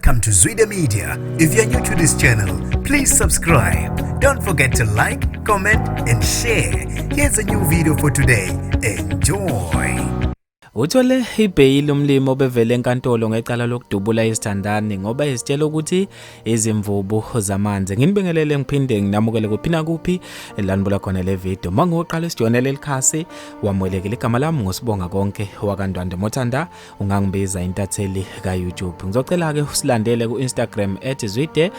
Welcome to Zwide Media. If you're new to this channel, please subscribe. Don't forget to like, comment and share. Here's a new video for today. Enjoy. Uthole ibheyili umlimi obevele enkantolo ngecala lokudubula izithandani ngoba izitshela ukuthi izimvubu zamanzi. Nginibingelele ngiphinde nginamukele kuphina kuphi elanibula khona le video. Mangoqala isijonele likhasi wamwelekile igama lami ngosibonga konke wakandwande Mothanda ungangibiza intatheli ka YouTube. Ngizocela ke usilandele ku Instagram @zwide_media.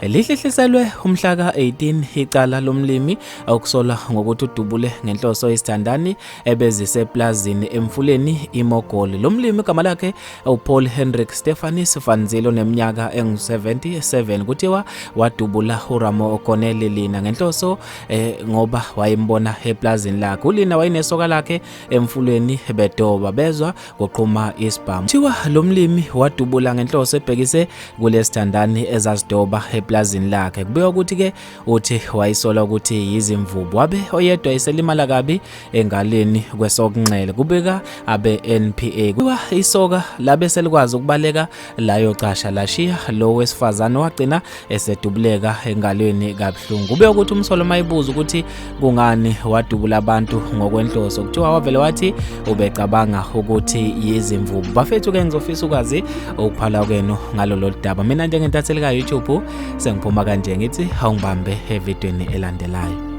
Lihliselwe umhla ka 18 icala lomlimi okusola ngokuthi udubule ngenhloso izithandani ebezise epulazin emfuleni imogoli. Lomlimi igama lakhe uPaul Hendrik Stephanis Vanzilo neminyaka engu77 kuthiwa wadubula uRamo Okonele lina ngenhloso ngoba wayembona epulazin lakhe. Ulina wayinesoka lakhe emfuleni bedoba bezwa goqhuma isibhamu. Kuthiwa lomlimi wadubula ngenhloso ebhekise kulesithandani ezazidoba epulazin lakhe. Kubikwa ukuthi ke uthi wayisola ukuthi izimvubu wabe oyedwa iselimala kabi engaleni kwesokunxele. Kubika abe NPA kuba isoka labe selikwazi ukubaleka layo casha lashiya lo wesifazane wagcina esedubuleka engalweni kabuhlungu. Kubika ukuthi umsolo mayibuza ukuthi kungani wadubula abantu ngokwenhloso. Kuthiwa wavele wathi ubecabanga ukuthi yizimvubu. Bafethu ke ngizofisa ukwazi ukuphala kwenu ngalolu daba. Mina njengentatheli ka YouTube sengiphuma kanje ngithi awungibambe evidweni elandelayo.